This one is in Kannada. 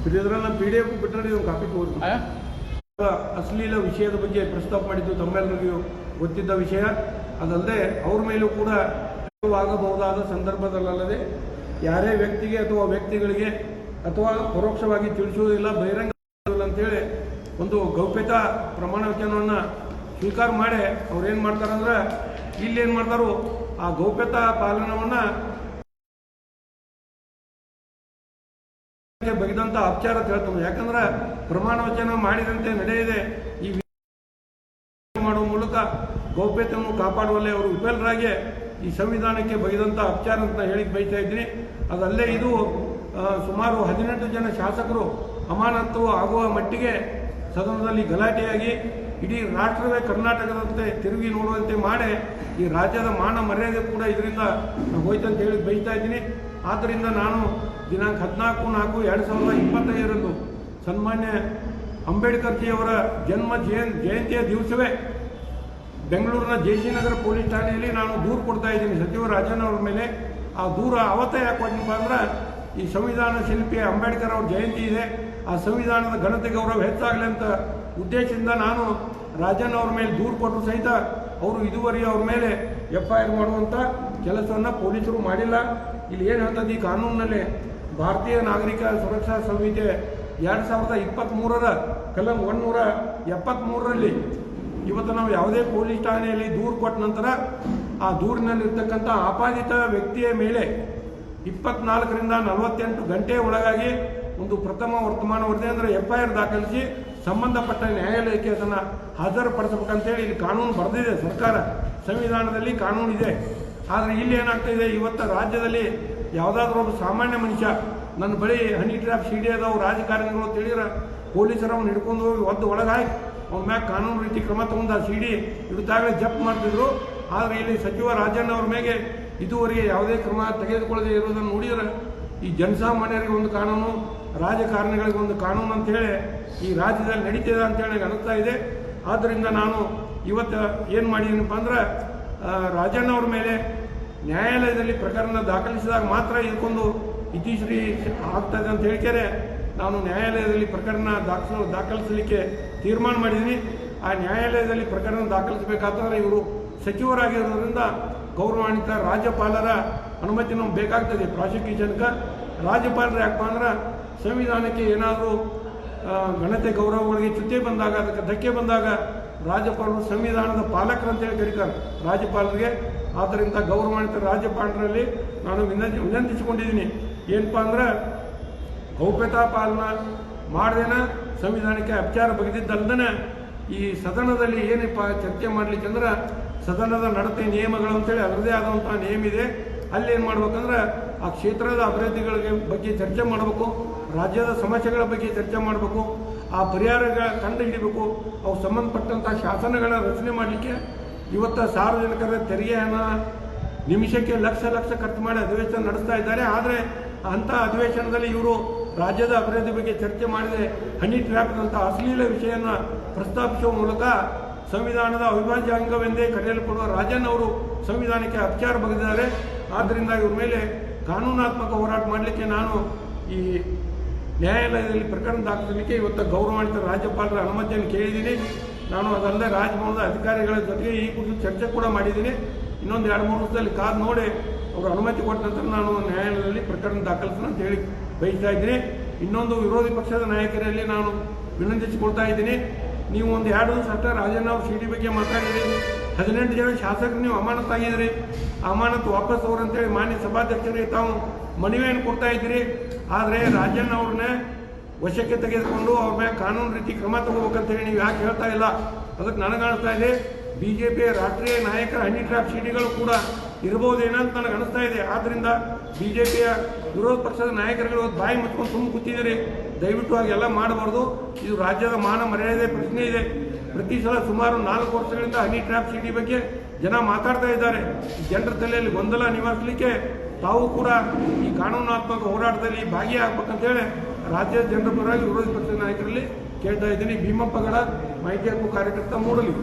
ಇದರಲ್ಲಿ ನಮ್ಮ PDF ಬಿಟ್ಟರೆ ಒಂದು ಕಾಪಿ ತೋರಿಸಿ. ಅಶ್ಲೀಲ ವಿಷಯದ ಬಗ್ಗೆ ಪ್ರಸ್ತಾಪ ಮಾಡಿದ್ದು ತಮ್ಮೆಲ್ಲರಿಗೂ ಗೊತ್ತಿದ್ದ ವಿಷಯ. ಅದಲ್ಲದೆ ಅವ್ರ ಮೇಲೂ ಕೂಡ ಆಗಬಹುದಾದ ಸಂದರ್ಭದಲ್ಲದೆ ಯಾರೇ ವ್ಯಕ್ತಿಗೆ ಅಥವಾ ವ್ಯಕ್ತಿಗಳಿಗೆ ಅಥವಾ ಪರೋಕ್ಷವಾಗಿ ತಿಳಿಸುವುದಿಲ್ಲ, ಬಹಿರಂಗ ಅಂತೇಳಿ ಒಂದು ಗೌಪ್ಯತಾ ಪ್ರಮಾಣ ವಚನವನ್ನು ಸ್ವೀಕಾರ ಮಾಡಿ ಅವ್ರೇನು ಮಾಡ್ತಾರಂದ್ರೆ ಇಲ್ಲೇನು ಮಾಡ್ತಾರೋ ಆ ಗೌಪ್ಯತಾ ಪಾಲನವನ್ನು ಬಗೆದಂಥ ಅಪಚಾರ ಹೇಳ್ತದೆ. ಯಾಕಂದ್ರೆ ಪ್ರಮಾಣ ವಚನ ಮಾಡಿದಂತೆ ನಡೆಯದೆ ಈ ಮಾಡುವ ಮೂಲಕ ಗೌಪ್ಯತೆಯನ್ನು ಕಾಪಾಡುವಲ್ಲಿ ಅವರು ವಿಫಲರಾಗಿ ಈ ಸಂವಿಧಾನಕ್ಕೆ ಬಗೆದಂಥ ಅಪಚಾರ ಅಂತ ಹೇಳಿ ಬಯಸ್ತಾ ಇದ್ದೀನಿ. ಅದಲ್ಲೇ ಇದು ಸುಮಾರು 18 ಜನ ಶಾಸಕರು ಅಮಾನತು ಆಗುವ ಮಟ್ಟಿಗೆ ಸದನದಲ್ಲಿ ಗಲಾಟೆಯಾಗಿ ಇಡೀ ರಾಷ್ಟ್ರವೇ ಕರ್ನಾಟಕದಂತೆ ತಿರುಗಿ ನೋಡುವಂತೆ ಮಾಡಿ ಈ ರಾಜ್ಯದ ಮಾನ ಮರ್ಯಾದೆ ಕೂಡ ಇದರಿಂದ ಹೋಯ್ತಂತ ಹೇಳಿ ಬಯಸ್ತಾ ಇದ್ದೀನಿ. ಆದ್ದರಿಂದ ನಾನು ದಿನಾಂಕ 14/4/2025 ಸನ್ಮಾನ್ಯ ಅಂಬೇಡ್ಕರ್ ಜಿಯವರ ಜಯಂತಿಯ ದಿವಸವೇ ಬೆಂಗಳೂರಿನ JC ನಗರ ಪೊಲೀಸ್ ಠಾಣೆಯಲ್ಲಿ ನಾನು ದೂರು ಕೊಡ್ತಾ ಇದ್ದೀನಿ ಸಚಿವ ರಾಜಣ್ಣ ಅವರ ಮೇಲೆ. ಆ ದೂರ ಅವತ್ತೇ ಯಾಕೆ ಕೊಟ್ಟನಪ್ಪ ಅಂದ್ರೆ ಈ ಸಂವಿಧಾನ ಶಿಲ್ಪಿ ಅಂಬೇಡ್ಕರ್ ಅವ್ರ ಜಯಂತಿ ಇದೆ, ಆ ಸಂವಿಧಾನದ ಘನತೆ ಗೌರವ ಹೆಚ್ಚಾಗಲಿ ಅಂತ ಉದ್ದೇಶದಿಂದ ನಾನು ರಾಜಣ್ಣ ಅವ್ರ ಮೇಲೆ ದೂರು ಕೊಟ್ಟರು ಸಹಿತ ಅವರು ಇದುವರೆಗೆ ಅವ್ರ ಮೇಲೆ FIR ಮಾಡುವಂಥ ಕೆಲಸವನ್ನು ಪೊಲೀಸರು ಮಾಡಿಲ್ಲ. ಇಲ್ಲಿ ಏನು ಹೇಳ್ತದೆ ಈ ಕಾನೂನಿನಲ್ಲಿ ಭಾರತೀಯ ನಾಗರಿಕ ಸುರಕ್ಷಾ ಸಂಹಿತೆ 2023ರ ಕಲಂ 173ರಲ್ಲಿ ಇವತ್ತು ನಾವು ಯಾವುದೇ ಪೊಲೀಸ್ ಠಾಣೆಯಲ್ಲಿ ದೂರು ಕೊಟ್ಟ ನಂತರ ಆ ದೂರಿನಲ್ಲಿರ್ತಕ್ಕಂಥ ಆಪಾದಿತ ವ್ಯಕ್ತಿಯ ಮೇಲೆ 24ರಿಂದ 48 ಗಂಟೆ ಒಳಗಾಗಿ ಒಂದು ಪ್ರಥಮ ವರ್ತಮಾನ ವರದಿ ಅಂದರೆ FIR ದಾಖಲಿಸಿ ಸಂಬಂಧಪಟ್ಟ ನ್ಯಾಯಾಲಯಕ್ಕೆ ಅದನ್ನು ಹಾಜರುಪಡಿಸಬೇಕಂತೇಳಿ ಇಲ್ಲಿ ಕಾನೂನು ಬರೆದಿದೆ. ಸರ್ಕಾರ ಸಂವಿಧಾನದಲ್ಲಿ ಕಾನೂನು ಇದೆ. ಆದರೆ ಇಲ್ಲಿ ಏನಾಗ್ತಾಯಿದೆ, ಇವತ್ತು ರಾಜ್ಯದಲ್ಲಿ ಯಾವುದಾದ್ರೂ ಒಬ್ಬ ಸಾಮಾನ್ಯ ಮನುಷ್ಯ ನನ್ನ ಬಳಿ ಹನಿ ಟ್ರ್ಯಾಪ್ CD ಅದಾವು ರಾಜಕಾರಣಿಗಳು ತಿಳಿದ್ರೆ ಪೊಲೀಸರು ಅವ್ನು ಹಿಡ್ಕೊಂಡು ಹೋಗಿ ಒದ್ದು ಒಳಗಾಗಿ ಅವ್ನ ಮ್ಯಾಗ ಕಾನೂನು ರೀತಿ ಕ್ರಮ ತಗೊಂಡು ಆ CD ಹಿಡಿದಾಗಲೇ ಜಪ್ತ್ ಮಾಡ್ತಿದ್ರು. ಆದರೆ ಇಲ್ಲಿ ಸಚಿವ ರಾಜಣ್ಣ ಅವ್ರ ಮೇಲೆ ಇದುವರೆಗೆ ಯಾವುದೇ ಕ್ರಮ ತೆಗೆದುಕೊಳ್ಳದೆ ಇರೋದನ್ನು ನೋಡಿದರೆ ಈ ಜನಸಾಮಾನ್ಯರಿಗೆ ಒಂದು ಕಾನೂನು, ರಾಜಕಾರಣಿಗಳಿಗೆ ಒಂದು ಕಾನೂನು ಅಂಥೇಳಿ ಈ ರಾಜ್ಯದಲ್ಲಿ ನಡೀತಿದೆ ಅಂತೇಳಿ ನನಗೆ ಅನಿಸ್ತಾ ಇದೆ. ಆದ್ದರಿಂದ ನಾನು ಇವತ್ತು ಏನು ಮಾಡಿದ್ದೀನಪ್ಪ ಅಂದ್ರೆ ರಾಜಣ್ಣ ಅವ್ರ ಮೇಲೆ ನ್ಯಾಯಾಲಯದಲ್ಲಿ ಪ್ರಕರಣ ದಾಖಲಿಸಿದಾಗ ಮಾತ್ರ ಇದಕ್ಕೊಂದು ಇತಿಶ್ರೀ ಆಗ್ತದೆ ಅಂತ ಹೇಳ್ತಾರೆ ನಾನು ನ್ಯಾಯಾಲಯದಲ್ಲಿ ಪ್ರಕರಣ ದಾಖಲಿಸಲಿಕ್ಕೆ ತೀರ್ಮಾನ ಮಾಡಿದ್ದೀನಿ. ಆ ನ್ಯಾಯಾಲಯದಲ್ಲಿ ಪ್ರಕರಣ ದಾಖಲಿಸಬೇಕಾದ್ರೆ ಇವರು ಸಚಿವರಾಗಿರೋದ್ರಿಂದ ಗೌರವಾನ್ವಿತ ರಾಜ್ಯಪಾಲರ ಅನುಮತಿ ನಮ್ಗೆ ಬೇಕಾಗ್ತದೆ. ಪ್ರಾಸಿಕ್ಯೂಷನ್ಗೆ ರಾಜ್ಯಪಾಲರು ಯಾಕಪ್ಪ ಅಂದ್ರೆ ಸಂವಿಧಾನಕ್ಕೆ ಏನಾದರೂ ಘನತೆ ಗೌರವಗಳಿಗೆ ಚ್ಯುತಿ ಬಂದಾಗ, ಅದಕ್ಕೆ ಧಕ್ಕೆ ಬಂದಾಗ ರಾಜ್ಯಪಾಲರು ಸಂವಿಧಾನದ ಪಾಲಕರು ಅಂತೇಳಿ ಕರೀತಾರೆ ರಾಜ್ಯಪಾಲರಿಗೆ. ಆದ್ದರಿಂದ ಗೌರವಾನ್ವಿತ ರಾಜ್ಯಪಾಲರಲ್ಲಿ ನಾನು ವಿನಂತಿಸಿಕೊಂಡಿದ್ದೀನಿ ಏನಪ್ಪ ಅಂದ್ರೆ ಗೌಪ್ಯತಾ ಪಾಲನಾ ಮಾಡದೇನ ಸಂವಿಧಾನಕ್ಕೆ ಅಪಚಾರ ಬಗೆದಿದ್ದಲ್ದೇ ಈ ಸದನದಲ್ಲಿ ಏನಪ್ಪ ಚರ್ಚೆ ಮಾಡಲಿಕ್ಕೆ ಅಂದ್ರೆ ಸದನದ ನಡತೆ ನಿಯಮಗಳು ಅಂತೇಳಿ ಅದರದೇ ಆದಂಥ ನಿಯಮ ಇದೆ. ಅಲ್ಲಿ ಏನು ಮಾಡ್ಬೇಕಂದ್ರೆ ಆ ಕ್ಷೇತ್ರದ ಅಭಿವೃದ್ಧಿಗಳ ಬಗ್ಗೆ ಚರ್ಚೆ ಮಾಡಬೇಕು, ರಾಜ್ಯದ ಸಮಸ್ಯೆಗಳ ಬಗ್ಗೆ ಚರ್ಚೆ ಮಾಡಬೇಕು, ಆ ಪರಿಹಾರಗಳ ಕಂಡು ಹಿಡಿಬೇಕು, ಅವು ಸಂಬಂಧಪಟ್ಟಂಥ ಶಾಸನಗಳ ರಚನೆ ಮಾಡಲಿಕ್ಕೆ ಇವತ್ತು ಸಾರ್ವಜನಿಕರ ತೆರಿಗೆ ಹಣ ನಿಮಿಷಕ್ಕೆ ಲಕ್ಷ ಖರ್ಚು ಮಾಡಿ ಅಧಿವೇಶನ ನಡೆಸ್ತಾ ಇದ್ದಾರೆ. ಆದರೆ ಅಂಥ ಅಧಿವೇಶನದಲ್ಲಿ ಇವರು ರಾಜ್ಯದ ಅಭಿವೃದ್ಧಿ ಬಗ್ಗೆ ಚರ್ಚೆ ಮಾಡದೆ ಹನಿ ಟ್ರ್ಯಾಪ್ನಂಥ ಅಶ್ಲೀಲ ವಿಷಯವನ್ನು ಪ್ರಸ್ತಾಪಿಸುವ ಮೂಲಕ ಸಂವಿಧಾನದ ಅವಿಭಾಜ್ಯ ಅಂಗವೆಂದೇ ಕರೆಯಲ್ಪಡುವ ರಾಜಣ್ಣ ಅವರು ಸಂವಿಧಾನಕ್ಕೆ ಅಪಚಾರ ಬಗೆದಿದ್ದಾರೆ. ಆದ್ದರಿಂದ ಇವ್ರ ಮೇಲೆ ಕಾನೂನಾತ್ಮಕ ಹೋರಾಟ ಮಾಡಲಿಕ್ಕೆ ನಾನು ಈ ನ್ಯಾಯಾಲಯದಲ್ಲಿ ಪ್ರಕರಣ ದಾಖಲಿಸಲಿಕ್ಕೆ ಇವತ್ತು ಗೌರವಾನ್ವಿತ ರಾಜ್ಯಪಾಲರ ಅನುಮತಿಯನ್ನು ಕೇಳಿದ್ದೀನಿ. ನಾನು ಅದಲ್ಲದೆ ರಾಜಭವನದ ಅಧಿಕಾರಿಗಳ ಜೊತೆಗೆ ಈ ಕುರಿತು ಚರ್ಚೆ ಕೂಡ ಮಾಡಿದ್ದೀನಿ. ಇನ್ನೊಂದು 2-3 ವರ್ಷದಲ್ಲಿ ಕಾದು ನೋಡಿ ಅವರು ಅನುಮತಿ ಕೊಟ್ಟ ನಂತರ ನಾನು ನ್ಯಾಯಾಲಯದಲ್ಲಿ ಪ್ರಕರಣ ದಾಖಲಿಸೋಣ ಅಂತ ಹೇಳಿ ಬಯಸ್ತಾ ಇದ್ದೀನಿ. ಇನ್ನೊಂದು ವಿರೋಧಿ ಪಕ್ಷದ ನಾಯಕರಲ್ಲಿ ನಾನು ವಿನಂತಿಸಿಕೊಳ್ತಾ ಇದ್ದೀನಿ, ನೀವು ಒಂದು 2 ದಿವಸ ಅಷ್ಟೇ ರಾಜಣ್ಣ ಅವ್ರ CD ಬಗ್ಗೆ ಮಾತಾಡಿದ್ರಿ. 18 ಜನ ಶಾಸಕರು ನೀವು ಅಮಾನತಾಗಿದ್ದೀರಿ, ಅಮಾನತು ವಾಪಸ್ ಅವ್ರಂತೇಳಿ ಮಾನ್ಯ ಸಭಾಧ್ಯಕ್ಷರಿಗೆ ತಾವು ಮನವಿಯನ್ನು ಕೊಡ್ತಾ ಇದ್ದೀರಿ. ಆದರೆ ರಾಜಣ್ಣ ಅವ್ರನ್ನ ವಶಕ್ಕೆ ತೆಗೆದುಕೊಂಡು ಅವ್ರ ಮೇಲೆ ಕಾನೂನು ರೀತಿ ಕ್ರಮ ತಗೋಬೇಕಂತೇಳಿ ನೀವು ಯಾಕೆ ಹೇಳ್ತಾ ಇಲ್ಲ? ಅದಕ್ಕೆ ನನಗನ್ನಿಸ್ತಾ ಇದೆ BJPಯ ರಾಷ್ಟ್ರೀಯ ನಾಯಕರ ಹನಿ ಟ್ರ್ಯಾಪ್ CDಗಳು ಕೂಡ ಇರ್ಬೋದೇನಂತ ನನಗೆ ಅನಿಸ್ತಾ ಇದೆ. ಆದ್ದರಿಂದ BJPಯ ವಿರೋಧ ಪಕ್ಷದ ನಾಯಕರುಗಳು ಬಾಯಿ ಮುಚ್ಕೊಂಡು ಸುಮ್ಮನೆ ಕೂತಿದ್ದೀರಿ. ದಯವಿಟ್ಟು ಹಾಗೆಲ್ಲ ಮಾಡಬಾರ್ದು. ಇದು ರಾಜ್ಯದ ಮಾನ ಮರ್ಯಾದೆ ಪ್ರಶ್ನೆ ಇದೆ. ಪ್ರತಿ ಸಲ ಸುಮಾರು 4 ವರ್ಷಗಳಿಂದ ಹನಿ ಟ್ರ್ಯಾಪ್ CD ಬಗ್ಗೆ ಜನ ಮಾತಾಡ್ತಾ ಇದ್ದಾರೆ. ಜನರ ತಲೆಯಲ್ಲಿ ಗೊಂದಲ ನಿವಾರಿಸಲಿಕ್ಕೆ ತಾವು ಕೂಡ ಈ ಕಾನೂನಾತ್ಮಕ ಹೋರಾಟದಲ್ಲಿ ಭಾಗಿಯಾಗಬೇಕಂತೇಳಿ ರಾಜ್ಯದ ಜನರ ಪರವಾಗಿ ವಿರೋಧ ಪಕ್ಷದ ನಾಯಕರಲ್ಲಿ ಕೇಳ್ತಾ ಇದ್ದೀನಿ. ಭೀಮಪ್ಪಗಡ ಮಾಹಿತಿ ಹಕ್ಕು ಕಾರ್ಯಕರ್ತ ಮೂಡಲಿ.